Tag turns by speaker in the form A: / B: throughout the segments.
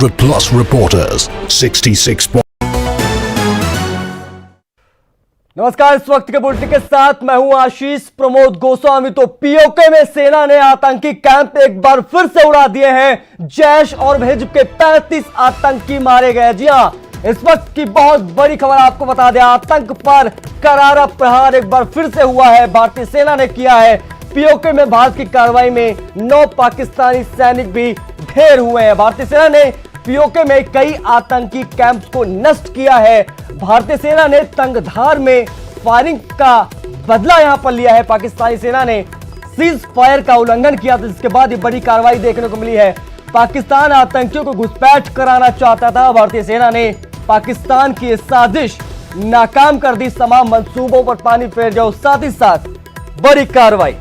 A: Plus reporters 66.
B: नमस्कार, इस वक्त के बुलेटिन के साथ मैं हूं आशीष प्रमोद गोस्वामी। तो पीओके में सेना ने आतंकी कैंप एक बार फिर से उड़ा दिए हैं। जैश और हिज्ब के 35 आतंकी मारे गए। जी हां, इस वक्त की बहुत बड़ी खबर आपको बता दें, आतंक पर करारा प्रहार एक बार फिर से हुआ है। भारतीय सेना ने किया है। पीओके में भारत की कार्रवाई में 9 पाकिस्तानी सैनिक भी ढेर हुए हैं। भारतीय सेना ने पीओके में कई आतंकी कैंप्स को नष्ट किया है। भारतीय सेना ने तंगधार में फायरिंग का बदला यहां पर लिया है। पाकिस्तानी सेना ने सीज फायर का उल्लंघन किया था, जिसके बाद ये बड़ी कार्रवाई देखने को मिली है। पाकिस्तान आतंकियों को घुसपैठ कराना चाहता था। भारतीय सेना ने पाकिस्तान की साजिश नाकाम कर दी। तमाम मंसूबों पर पानी फेर जाओ, साथ ही साथ बड़ी कार्रवाई।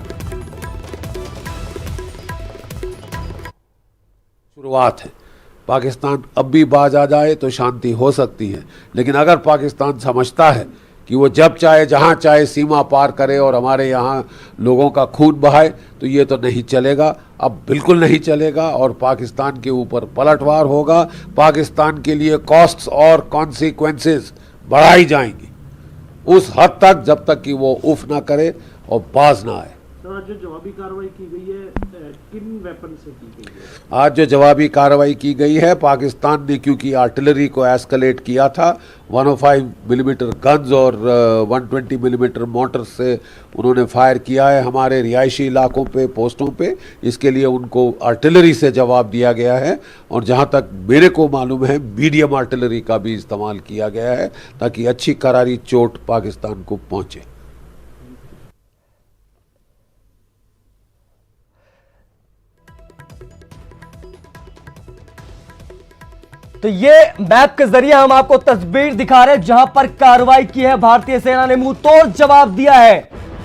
C: शुरुआत है। पाकिस्तान अब भी बाज आ जाए तो शांति हो सकती है, लेकिन अगर पाकिस्तान समझता है कि वो जब चाहे जहां चाहे सीमा पार करे और हमारे यहाँ लोगों का खून बहाए, तो ये तो नहीं चलेगा। अब बिल्कुल नहीं चलेगा और पाकिस्तान के ऊपर पलटवार होगा। पाकिस्तान के लिए कॉस्ट्स और कॉन्सिक्वेंसेस बढ़ाई जाएंगी उस हद तक जब तक कि वो उफ ना करे और बाज ना आए।
D: आज जो जवाबी कार्रवाई की गई है, किन वेपन से की गई है?
C: आज जो जवाबी कार्रवाई की गई है, पाकिस्तान ने क्योंकि आर्टिलरी को एस्केलेट किया था, 105 मिलीमीटर गन्स और 120 मिलीमीटर मोटर से उन्होंने फायर किया है हमारे रिहायशी इलाकों पे, पोस्टों पे। इसके लिए उनको आर्टिलरी से जवाब दिया गया है और जहाँ तक मेरे को मालूम है, मीडियम आर्टिलरी का भी इस्तेमाल किया गया है ताकि अच्छी करारी चोट पाकिस्तान को पहुँचे।
B: तो ये मैप के जरिए हम आपको तस्वीर दिखा रहे हैं जहां पर कार्रवाई की है। भारतीय सेना ने मुंह तोड़ जवाब दिया है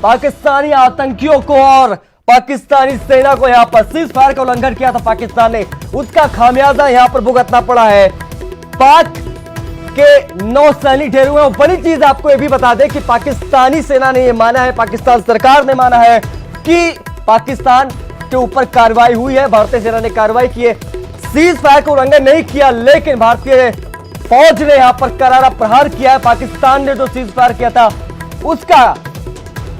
B: पाकिस्तानी आतंकियों को और पाकिस्तानी सेना को। यहां पर सीज फायर का उल्लंघन किया था पाकिस्तान ने, उसका खामियाजा यहां पर भुगतना पड़ा है। पाक के 9 सैनिक ढेर हुए। बड़ी चीज आपको यह भी बता दें कि पाकिस्तानी सेना ने यह माना है, पाकिस्तान सरकार ने माना है कि पाकिस्तान के ऊपर कार्रवाई हुई है, भारतीय सेना ने कार्रवाई की है। सीज फायर का उल्लंघन नहीं किया, लेकिन भारतीय फौज ने यहां पर करारा प्रहार किया है। पाकिस्तान ने जो सीज फायर किया था उसका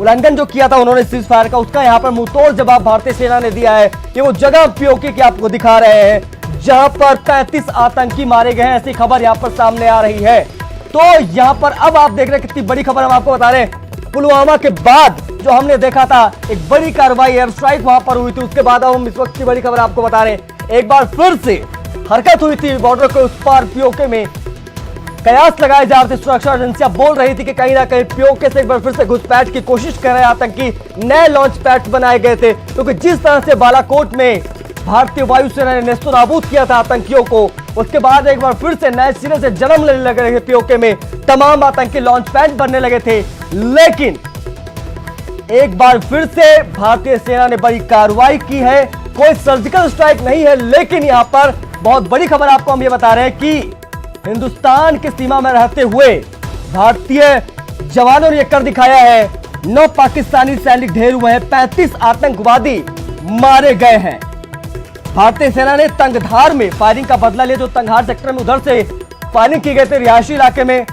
B: उल्लंघन जो किया था उन्होंने सीज फायर का, उसका यहां पर मुंहतोड़ जवाब भारतीय सेना ने दिया है। कि वो जगह पीओके की आपको दिखा रहे हैं जहां पर 35 आतंकी मारे गए हैं, ऐसी खबर यहां पर सामने आ रही है। तो यहां पर अब आप देख रहे हैं कितनी बड़ी खबर हम आपको बता रहे हैं। पुलवामा के बाद जो हमने देखा था एक बड़ी कार्रवाई एयर स्ट्राइक वहां पर हुई थी, उसके बाद अब हम इस वक्त की बड़ी खबर आपको बता रहे हैं। एक बार फिर से हरकत हुई थी बॉर्डर के उस पार पीओके में। कयास लगाए जा रहे थे, सुरक्षा एजेंसियां बोल रही थी कि कहीं ना कहीं पीओके से एक बार फिर से घुसपैठ की कोशिश कर रहे आतंकी। नए लॉन्च पैड बनाए गए थे क्योंकि जिस तरह से बालाकोट में भारतीय वायुसेना ने नेस्तनाबूद किया था आतंकियों को, उसके बाद एक बार फिर से नए सिरे से जन्म लेने लगे थे पीओके में। तमाम आतंकी लॉन्च पैड बनने लगे थे, लेकिन एक बार फिर से भारतीय सेना ने बड़ी कार्रवाई की है। कोई सर्जिकल स्ट्राइक नहीं है, लेकिन यहां पर बहुत बड़ी खबर आपको हम ये बता रहे हैं कि हिंदुस्तान की सीमा में रहते हुए भारतीय जवानों ने यह कर दिखाया है। 9 पाकिस्तानी सैनिक ढेर हुए हैं, 35 आतंकवादी मारे गए हैं। भारतीय सेना ने तंगधार में फायरिंग का बदला लिया। जो तंगधार सेक्टर में उधर से फायरिंग की गई थी रिहायशी इलाके में,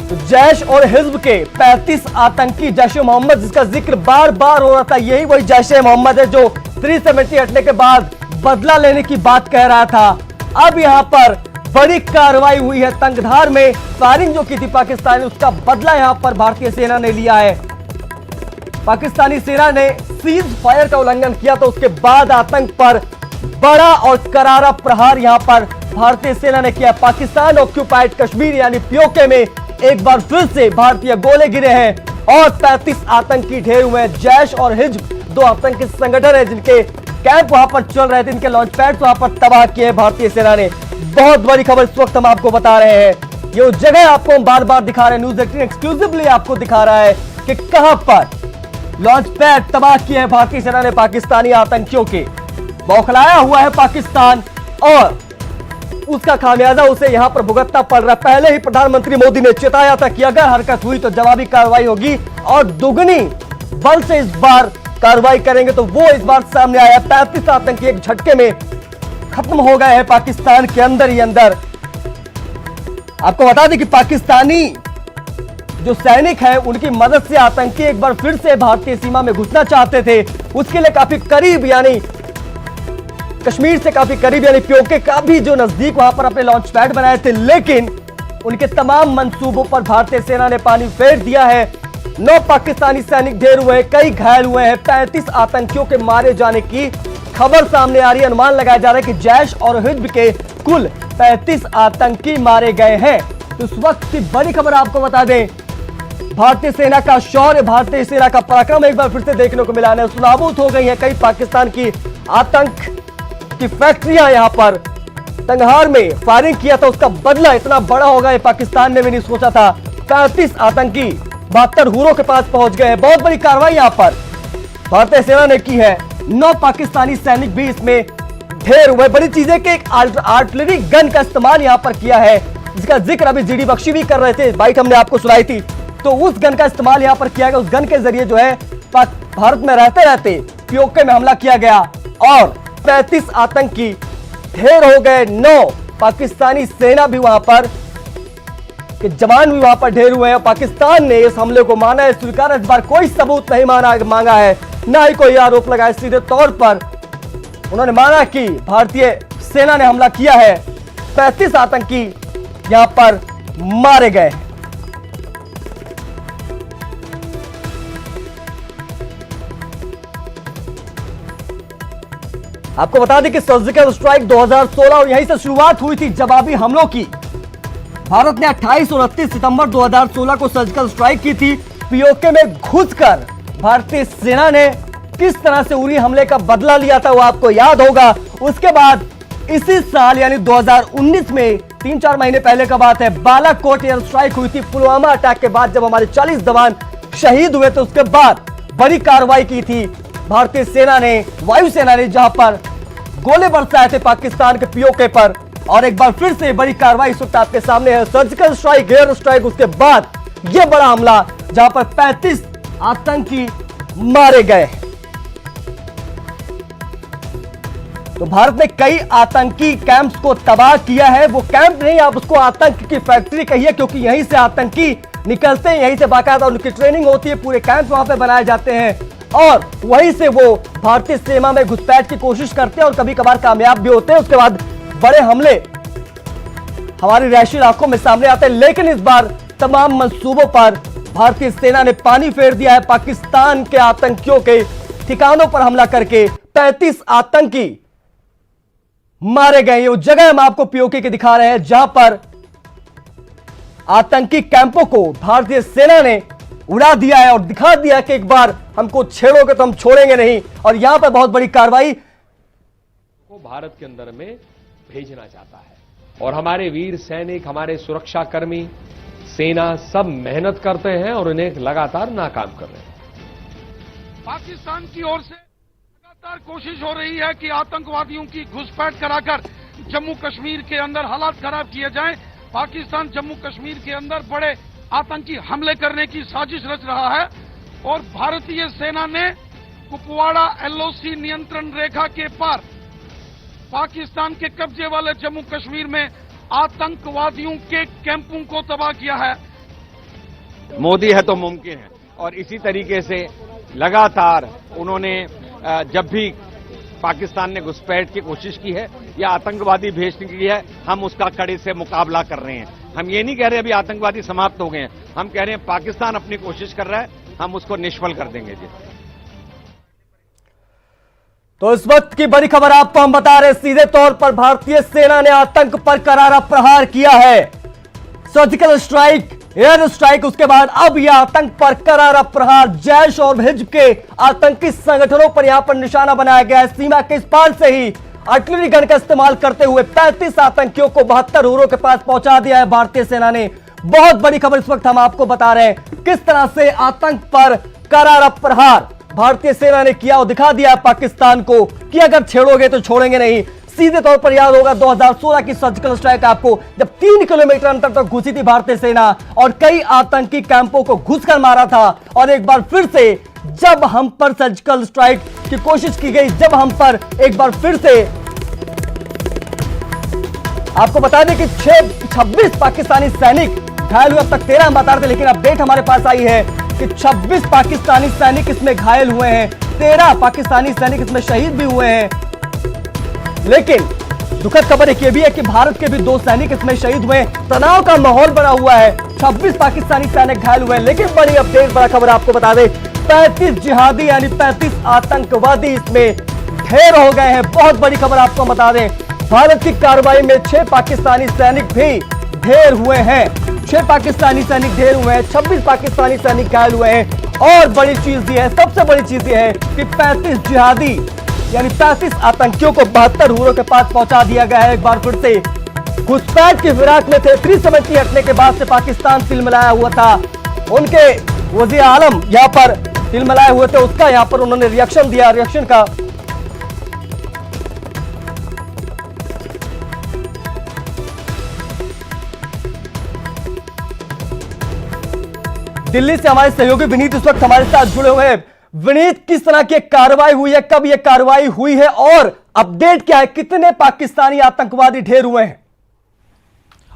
B: तो जैश और हिज्ब के 35 आतंकी, जैश ए मोहम्मद जिसका जिक्र बार बार हो रहा था, यही वही जैश ए मोहम्मद है जो 370 हटने के बाद बदला लेने की बात कह रहा था। अब यहां पर बड़ी कार्रवाई हुई है। तंगधार में फायरिंग जो की थी पाकिस्तान ने, उसका बदला यहां पर भारतीय सेना ने लिया है। पाकिस्तानी सेना ने सीज फायर का उल्लंघन किया तो उसके बाद आतंक पर बड़ा और करारा प्रहार यहां पर भारतीय सेना ने किया। पाकिस्तान ऑक्यूपाइड कश्मीर यानी पीओके में एक बार फिर से भारतीय गोले गिरे हैं और 35 आतंकी ढेर हुए हैं। जैश और हिज्ब 2 आतंकी संगठन है जिनके कैंप वहां पर चल रहे थे, इनके लॉन्च पैड वहां पर तबाह किए भारतीय सेना ने। बहुत बड़ी खबर इस वक्त हम आपको बता रहे हैं। ये जगह आपको हम बार बार दिखा रहे हैं, न्यूज़ 18 एक्सक्लूसिवली आपको दिखा रहा है कि कहां पर लॉन्च पैड तबाह किए हैं भारतीय सेना ने पाकिस्तानी आतंकियों के। बौखलाया हुआ है पाकिस्तान और उसका खामियाजा उसे यहां पर भुगतना पड़ रहा है। पहले ही प्रधानमंत्री मोदी ने चेताया था कि अगर हरकत हुई तो जवाबी कार्रवाई होगी और दुगनी बल से इस बार कार्रवाई करेंगे। तो वो इस बार सामने आया। 35 आतंकी एक झटके में खत्म हो गए हैं पाकिस्तान के अंदर ही अंदर। आपको बता दें कि पाकिस्तानी जो सैनिक हैं उनकी मदद से आतंकी एक बार फिर से भारतीय सीमा में घुसना चाहते थे। उसके लिए काफी करीब यानी कश्मीर से काफी करीब यानी पीओके का भी जो नजदीक वहां पर अपने लॉन्च पैड बनाए थे, लेकिन उनके तमाम मंसूबों पर भारतीय सेना ने पानी फेर दिया है। 9 पाकिस्तानी सैनिक ढेर हुए, कई घायल हुए हैं। 35 आतंकियों के मारे जाने की खबर सामने आ रही है। अनुमान लगाया जा रहा है कि जैश और हिज्ब के कुल 35 आतंकी मारे गए हैं। तो इस वक्त की बड़ी खबर आपको बता दें, भारतीय सेना का शौर्य, भारतीय सेना का पराक्रम एक बार फिर से देखने को मिला है। सुनाबूत हो गई है कई पाकिस्तान की आतंक की फैक्ट्रियां। यहां पर तंगहार में फायरिंग किया था, उसका बदला इतना बड़ा होगा ये पाकिस्तान ने भी नहीं सोचा था। 35 आतंकी 72 हुरों के पास पहुंच गए हैं। बहुत बड़ी कार्रवाई यहां पर भारतीय सेना ने की है। 9 पाकिस्तानी सैनिक भी इसमें ढेर हुए। बड़ी चीजें कि एक आर्टिलरी गन का इस्तेमाल यहां पर किया है, जिसका जिक्र अभी जीडी बख्शी भी कर रहे थे, बाइट हमने आपको सुनाई थी। तो उस गन का इस्तेमाल यहां पर किया गया। उस गन के जरिए जो है भारत में रहते रहते पीओके में हमला किया गया और 35 आतंकी ढेर हो गए। 9 पाकिस्तानी सेना भी वहां पर के जवान भी वहां पर ढेर हुए हैं। पाकिस्तान ने इस हमले को माना है, स्वीकार। इस बार कोई सबूत नहीं मांगा है, ना ही कोई आरोप लगाया। सीधे तौर पर उन्होंने माना कि भारतीय सेना ने हमला किया है। 35 आतंकी यहां पर मारे गए। आपको बता दें कि सर्जिकल स्ट्राइक 2016 और यहीं से शुरुआत हुई थी जवाबी हमलों की। भारत ने 28 और 29 सितंबर 2016 को सर्जिकल स्ट्राइक की थी। पीओके में घुसकर भारतीय सेना ने किस तरह से उरी हमले का बदला लिया था वो आपको याद होगा। उसके बाद इसी साल यानी 2019 में 3-4 महीने पहले का बात है, बालाकोट एयर स्ट्राइक हुई थी। पुलवामा अटैक के बाद जब हमारे 40 जवान शहीद हुए थे, उसके बाद बड़ी कार्रवाई की थी भारतीय सेना ने, वायुसेना ने, जहां पर गोले बरसाए थे पाकिस्तान के पीओके पर। और एक बार फिर से बड़ी कार्रवाई इस वक्त आपके सामने है, सर्जिकल स्ट्राइक, एयर स्ट्राइक। उसके बाद यह बड़ा हमला जहां पर 35 आतंकी मारे गए। तो भारत ने कई आतंकी कैंप्स को तबाह किया है। वो कैंप नहीं, आप उसको आतंक की फैक्ट्री कहिए, क्योंकि यहीं से आतंकी निकलते हैं, यहीं से बाकायदा उनकी ट्रेनिंग होती है, पूरे कैंप वहां पे बनाए जाते हैं और वहीं से वो भारतीय सीमा में घुसपैठ की कोशिश करते हैं और कभी कभार कामयाब भी होते हैं। उसके बाद बड़े हमले हमारी रिहायशी इलाकों में सामने आते हैं। लेकिन इस बार तमाम मंसूबों पर भारतीय सेना ने पानी फेर दिया है। पाकिस्तान के आतंकियों के ठिकानों पर हमला करके 35 आतंकी मारे गए। ये जगह हम आपको पीओके की दिखा रहे हैं जहां पर आतंकी कैंपों को भारतीय सेना ने उड़ा दिया है और दिखा दिया कि एक बार हमको छेड़ोगे तो हम छोड़ेंगे नहीं। और यहां पर बहुत बड़ी कार्रवाई
E: को भारत के अंदर में भेजना चाहता है और हमारे वीर सैनिक, हमारे सुरक्षा कर्मी, सेना सब मेहनत करते हैं और उन्हें लगातार नाकाम कर रहे हैं।
F: पाकिस्तान की ओर से लगातार कोशिश हो रही है कि आतंकवादियों की घुसपैठ कराकर जम्मू कश्मीर के अंदर हालात खराब किए जाएं। पाकिस्तान जम्मू कश्मीर के अंदर बड़े आतंकी हमले करने की साजिश रच रहा है और भारतीय सेना ने कुपवाड़ा एलओसी नियंत्रण रेखा के पार पाकिस्तान के कब्जे वाले जम्मू कश्मीर में आतंकवादियों के कैंपों को तबाह किया है।
G: मोदी है तो मुमकिन है और इसी तरीके से लगातार उन्होंने जब भी पाकिस्तान ने घुसपैठ की कोशिश की है या आतंकवादी भेजने की है, हम उसका कड़े से मुकाबला कर रहे हैं। हम ये नहीं कह रहे अभी आतंकवादी समाप्त हो गए हैं, हम कह रहे हैं पाकिस्तान अपनी कोशिश कर रहा है, हम उसको निष्फल कर देंगे जी।
B: तो इस वक्त की बड़ी खबर आपको हम बता रहे हैं, सीधे तौर पर भारतीय सेना ने आतंक पर करारा प्रहार किया है। सर्जिकल स्ट्राइक, एयर स्ट्राइक, उसके बाद अब यह आतंक पर करारा प्रहार। जैश और हिज्ब के आतंकी संगठनों पर यहां पर निशाना बनाया गया है। सीमा के इस पार से ही आर्टिलरी गन का इस्तेमाल करते हुए 35 आतंकियों को 72 हुरों के पास पहुंचा दिया है भारतीय सेना ने। बहुत बड़ी खबर इस वक्त हम आपको बता रहे हैं, किस तरह से आतंक पर करारा प्रहार भारतीय सेना ने किया और दिखा दिया पाकिस्तान को कि अगर छेड़ोगे तो छोड़ेंगे नहीं। सीधे तौर पर याद होगा 2016 की सर्जिकल स्ट्राइक आपको, जब 3 किलोमीटर अंतर तक घुसी थी भारतीय सेना और कई आतंकी कैंपों को घुसकर मारा था। और एक बार फिर से जब हम पर सर्जिकल स्ट्राइक की कोशिश की गई, जब हम पर एक बार फिर से, आपको बता दें कि 26 पाकिस्तानी सैनिक घायल हुए, अब तक 13 हम बता रहे थे, लेकिन अपडेट हमारे पास आई है कि 26 पाकिस्तानी सैनिक इसमें घायल हुए हैं, 13 पाकिस्तानी सैनिक इसमें शहीद भी हुए हैं। लेकिन दुखद खबर एक ये भी है कि भारत के भी 2 सैनिक इसमें शहीद हुए। तनाव का माहौल बना हुआ है, 26 पाकिस्तानी सैनिक घायल हुए हैं। लेकिन बड़ी अपडेट, बड़ा खबर आपको बता दें, 35 जिहादी यानी 35 आतंकवादी इसमें ढेर हो गए हैं। बहुत बड़ी खबर आपको बता दें, भारत की कार्रवाई में 6 पाकिस्तानी सैनिक भी ढेर हुए हैं। 6 पाकिस्तानी सैनिक ढेर हुए हैं, 26 पाकिस्तानी सैनिक घायल हुए हैं। और बड़ी चीज यह है, सबसे बड़ी चीज यह है कि 35 जिहादी यानी 35 आतंकियों को 72 हुरों के पास पहुंचा दिया गया है। एक बार फिर से घुसपैठ की फिराक में थे। 370 हटने के बाद से पाकिस्तान तिलमिलाया हुआ था। उनके वजीर आलम यहां पर तिलमिलाए हुए थे, उसका यहां पर उन्होंने रिएक्शन दिया। रिएक्शन का दिल्ली से हमारे सहयोगी विनीत इस वक्त हमारे साथ जुड़े हुए हैं। विनीत, किस तरह की कार्रवाई हुई है, कब यह कार्रवाई हुई है और अपडेट क्या है, कितने पाकिस्तानी आतंकवादी ढेर हुए हैं?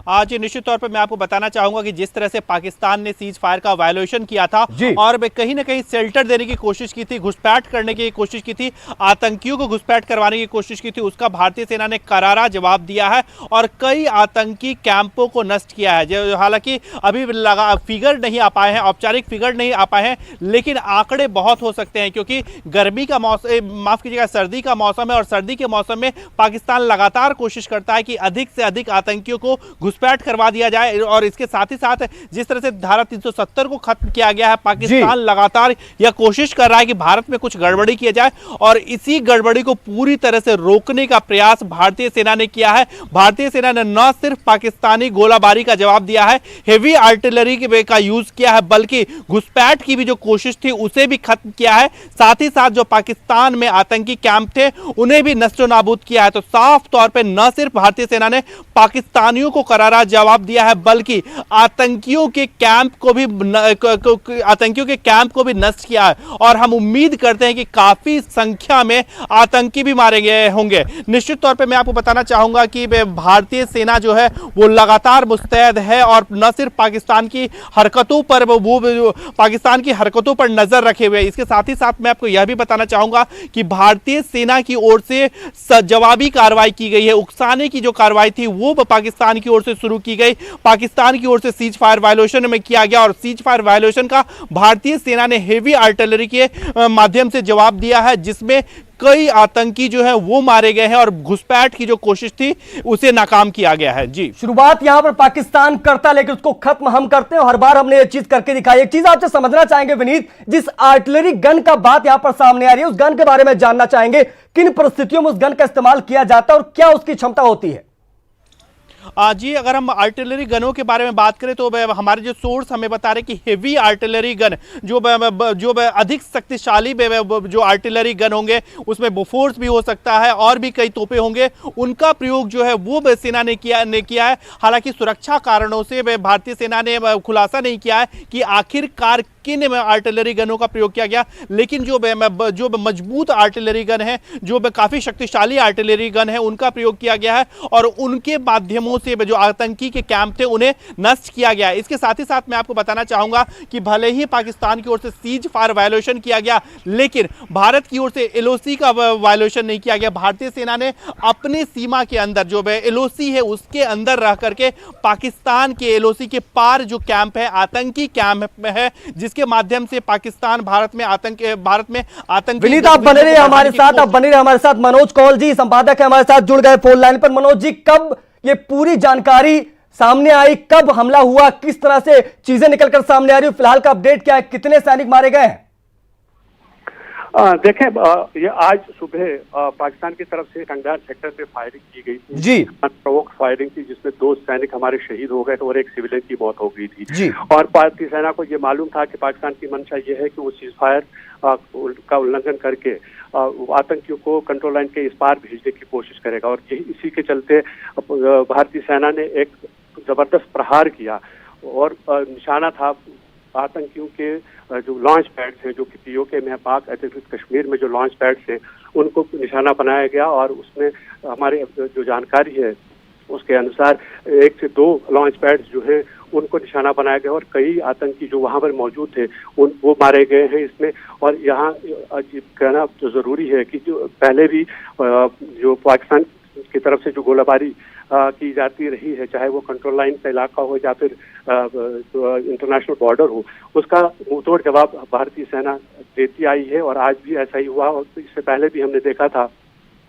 H: आज निश्चित तौर पर मैं आपको बताना चाहूंगा कि जिस तरह से पाकिस्तान ने सीज फायर का वायोलेशन किया था और कहीं ना कहीं शेल्टर देने की कोशिश की थी, घुसपैठ करने की कोशिश की थी, आतंकियों को घुसपैठ करवाने की कोशिश की थी, उसका भारतीय सेना ने करारा जवाब दिया है और कई आतंकी कैंपों को नष्ट किया है। जो हालांकि अभी फिगर नहीं आ पाए हैं, औपचारिक फिगर नहीं आ पाए हैं, लेकिन आंकड़े बहुत हो सकते हैं क्योंकि गर्मी का मौसम, माफ कीजिएगा, सर्दी का मौसम है और सर्दी के मौसम में पाकिस्तान लगातार कोशिश करता है कि अधिक से अधिक आतंकियों को घुसपैठ करवा दिया जाए। और इसके साथ ही साथ जिस तरह से धारा 370 को खत्म किया गया है, पाकिस्तान लगातार यह कोशिश कर रहा है कि भारत में कुछ गड़बड़ी किया जाए और इसी गड़बड़ी को पूरी तरह से रोकने का प्रयास भारतीय सेना ने किया है। भारतीय सेना ने न सिर्फ पाकिस्तानी गोलाबारी का जवाब दिया है, हेवी आर्टिलरी का यूज किया है, बल्कि घुसपैठ की भी जो कोशिश थी उसे भी खत्म किया है। साथ ही साथ जो पाकिस्तान में आतंकी कैंप थे उन्हें भी नष्ट नाबूद किया है। तो साफ तौर पर न सिर्फ भारतीय सेना ने पाकिस्तानियों को करारा जवाब दिया है, बल्कि आतंकियों के कैंप को भी नष्ट किया है। और हम उम्मीद करते हैं कि काफी संख्या में आतंकी भी मारे गए होंगे। निश्चित तौर पे मैं आपको बताना चाहूंगा कि भारतीय सेना जो है वो लगातार मुस्तैद है और न सिर्फ पाकिस्तान की हरकतों पर पाकिस्तान की हरकतों पर नजर रखे हुए। इसके साथ ही साथ मैं आपको यह भी बताना चाहूंगा कि भारतीय सेना की ओर से जवाबी कार्रवाई की गई है। उकसाने की जो कार्रवाई थी वो पाकिस्तान की ओर से शुरू की गई, पाकिस्तान की ओर से सीज फायर वायोलेशन में किया गया और सीज फायर वायोलेशन का भारतीय सेना ने हेवी आर्टिलरी के माध्यम से जवाब दिया है, जिसमें कई आतंकी जो है वो मारे गए हैं और घुसपैठ की जो कोशिश थी उसे नाकाम किया गया है। जी,
B: शुरुआत यहां पर पाकिस्तान करता है लेकिन उसको खत्म हम करते हैं। हर बार हमने ये चीज करके दिखाई। एक चीज आपसे समझना चाहेंगे विनीत, जिस आर्टिलरी गन का बात यहां पर सामने आ रही है, उस गन के बारे में जानना चाहेंगे, किन परिस्थितियों में उस गन का इस्तेमाल किया जाता है और क्या उसकी क्षमता होती है?
H: जी, अगर हम आर्टिलरी गनों के बारे में बात करें तो हमारे जो सोर्स हमें बता रहे कि हेवी आर्टिलरी गन जो अधिक शक्तिशाली जो आर्टिलरी गन होंगे, उसमें बोफोर्स भी हो सकता है और भी कई तोपे होंगे, उनका प्रयोग जो है वो सेना ने किया है। हालांकि सुरक्षा कारणों से भारतीय सेना ने खुलासा नहीं किया है कि आखिरकार किन आर्टिलरी गनों का प्रयोग किया गया, लेकिन जो मजबूत आर्टिलरी गन है, जो काफी शक्तिशाली आर्टिलरी गन है, उनका प्रयोग किया गया है और उनके माध्यमों से जो आतंकी के कैंप थे उन्हें नष्ट किया गया है। इसके साथ ही साथ मैं आपको बताना चाहूंगा कि भले ही पाकिस्तान की ओर से सीज फायर वायोलेशन किया गया, लेकिन भारत की ओर से एलओसी का वायोलेशन नहीं किया गया। भारतीय सेना ने अपनी सीमा के अंदर जो एलओसी है उसके अंदर रह करके पाकिस्तान के एलओसी के पार जो कैंप है, आतंकी कैंप है, जिसके माध्यम से पाकिस्तान भारत में आतंक।
B: विनीत, आप बने रहिए हमारे साथ, आप बने रहिए हमारे साथ। मनोज कौल जी संपादक है हमारे साथ, जुड़ गए फोन लाइन पर। मनोज जी, कब ये पूरी जानकारी सामने आई, कब हमला हुआ, किस तरह से चीजें निकलकर सामने आ रही है, फिलहाल का अपडेट क्या है, कितने सैनिक मारे गए हैं?
I: देखें, ये आज सुबह पाकिस्तान की तरफ से टंगदार सेक्टर पे फायरिंग की गई थी
B: जी।
I: अनप्रोवोक्ड फायरिंग थी, जिसमें 2 सैनिक हमारे शहीद हो गए थे और एक सिविलियन की मौत हो गई थी
B: जी।
I: और भारतीय सेना को ये मालूम था कि पाकिस्तान की मंशा ये है कि वो सीज फायर का उल्लंघन करके आतंकियों को कंट्रोल लाइन के इस पार भेजने की कोशिश करेगा। और यही इसी के चलते भारतीय सेना ने एक जबरदस्त प्रहार किया और निशाना था आतंकियों के जो लॉन्च पैड्स हैं, जो कि पीओके में पाक अधिकृत कश्मीर में जो लॉन्च पैड्स हैं, उनको निशाना बनाया गया। और उसमें हमारे जो जानकारी है उसके अनुसार 1 से 2 लॉन्च पैड्स जो हैं उनको निशाना बनाया गया और कई आतंकी जो वहां पर मौजूद थे वो मारे गए हैं इसमें। और यहाँ कहना तो जरूरी है कि जो पहले भी जो पाकिस्तान की तरफ से जो गोलाबारी की जाती रही है, चाहे वो कंट्रोल लाइन का इलाका हो या फिर इंटरनेशनल बॉर्डर हो, उसका मुंहतोड़ जवाब भारतीय सेना देती आई है और आज भी ऐसा ही हुआ। और इससे पहले भी हमने देखा था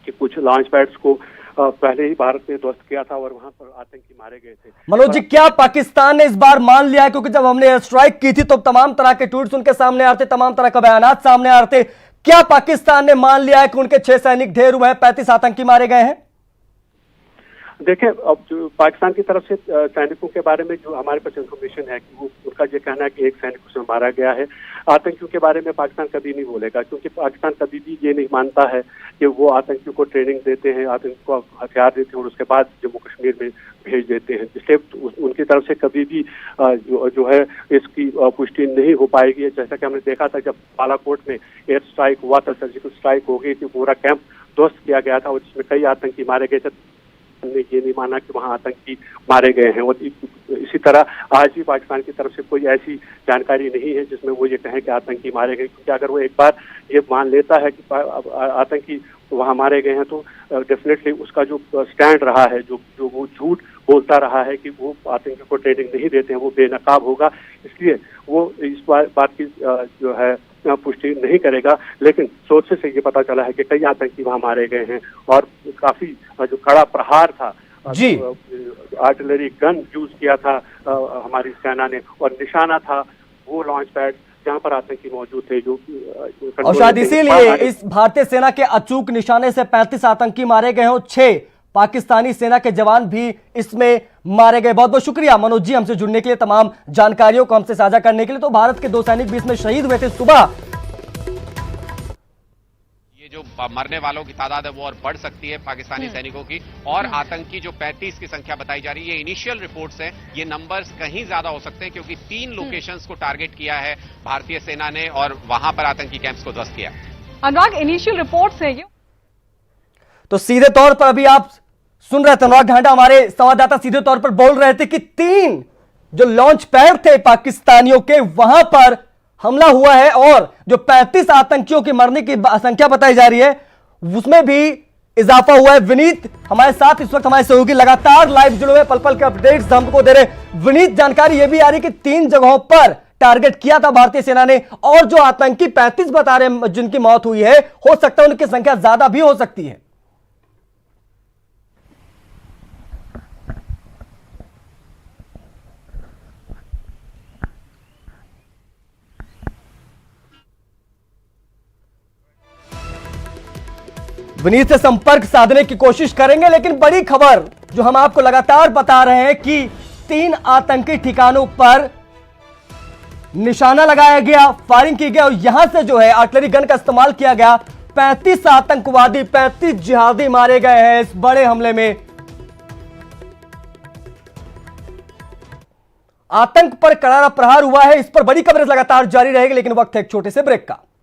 I: कि कुछ लॉन्च पैड्स को पहले ही भारत ने ध्वस्त किया था और वहां पर आतंकी मारे गए थे।
B: मनोज जी, क्या पाकिस्तान ने इस बार मान लिया है? क्योंकि जब हमने एयर स्ट्राइक की थी तो तमाम तरह के ट्वीट्स उनके सामने आते, तमाम तरह के बयानात सामने आते। क्या पाकिस्तान ने मान लिया है कि उनके 6 सैनिक ढेर हुए हैं, 35 आतंकी मारे गए हैं?
I: देखें, अब जो पाकिस्तान की तरफ से सैनिकों के बारे में जो हमारे पास इंफॉर्मेशन है कि वो उनका ये कहना है कि एक सैनिक उसमें मारा गया है। आतंकियों के बारे में पाकिस्तान कभी नहीं बोलेगा, क्योंकि पाकिस्तान कभी भी ये नहीं मानता है कि वो आतंकियों को ट्रेनिंग देते हैं, आतंकियों को हथियार देते हैं और उसके बाद जम्मू कश्मीर में भेज देते हैं। इसलिए उनकी तरफ से कभी भी जो है इसकी पुष्टि नहीं हो पाएगी। जैसा कि हमने देखा था जब बालाकोट में एयर स्ट्राइक हुआ था, सर्जिकल स्ट्राइक हो गई थी, पूरा कैंप ध्वस्त किया गया था और जिसमें कई आतंकी मारे गए थे। ने ये नहीं माना कि वहां आतंकी मारे गए हैं। और इसी तरह आज भी पाकिस्तान की तरफ से कोई ऐसी जानकारी नहीं है जिसमें वो ये कहें कि आतंकी मारे गए, क्योंकि अगर वो एक बार ये मान लेता है कि आतंकी वहां मारे गए हैं तो डेफिनेटली उसका जो स्टैंड रहा है, जो वो झूठ बोलता रहा है कि वो आतंकी को ट्रेनिंग नहीं देते हैं, वो बेनकाब होगा। इसलिए वो इस बात की जो है पुष्टि नहीं करेगा। लेकिन सोर्सेस से ये पता चला है कि कई आतंकी वहां मारे गए हैं और काफी जो कड़ा प्रहार था
B: जी,
I: आर्टिलरी गन यूज किया था हमारी सेना ने और निशाना था वो लॉन्च पैड जहां पर आतंकी मौजूद थे। जो
B: और शायद इसीलिए इस भारतीय सेना के अचूक निशाने से 35 आतंकी मारे गए हैं और 6 पाकिस्तानी सेना के जवान भी इसमें मारे गए। बहुत बहुत शुक्रिया मनोज जी हमसे जुड़ने के लिए, तमाम जानकारियों को हमसे साझा करने के लिए। तो भारत के 2 सैनिक भी इसमें शहीद हुए थे सुबह।
G: ये जो मरने वालों की तादाद है वो और बढ़ सकती है पाकिस्तानी सैनिकों की, और आतंकी जो 35 की संख्या बताई जा रही है, ये इनिशियल रिपोर्ट्स हैं, ये नंबर्स कहीं ज्यादा हो सकते हैं क्योंकि 3 लोकेशंस को टारगेट किया है भारतीय सेना ने और वहां पर आतंकी कैंप्स को ध्वस्त किया।
J: अनुराग, इनिशियल रिपोर्ट्स है ये।
B: तो सीधे तौर पर अभी आप सुन रहे थे, अनुराग ढांडा हमारे संवाददाता सीधे तौर पर बोल रहे थे कि 3 जो लॉन्च पैड थे पाकिस्तानियों के वहां पर हमला हुआ है और जो 35 आतंकियों की मरने की संख्या बताई जा रही है उसमें भी इजाफा हुआ है। विनीत हमारे साथ इस वक्त हमारे सहयोगी लगातार लाइव जुड़े हुए, पल पल के अपडेट्स हमको दे रहे। विनीत, जानकारी यह भी आ रही कि 3 जगहों पर टारगेट किया था भारतीय सेना ने और जो आतंकी 35 बता रहे जिनकी मौत हुई है, हो सकता है उनकी संख्या ज्यादा भी हो सकती है। विनीत से संपर्क साधने की कोशिश करेंगे, लेकिन बड़ी खबर जो हम आपको लगातार बता रहे हैं कि 3 आतंकी ठिकानों पर निशाना लगाया गया, फायरिंग की गई और यहां से जो है आर्टिलरी गन का इस्तेमाल किया गया। 35 आतंकवादी, 35 जिहादी मारे गए हैं इस बड़े हमले में। आतंक पर करारा प्रहार हुआ है, इस पर बड़ी कवरेज लगातार जारी रहेगी, लेकिन वक्त है एक छोटे से ब्रेक का।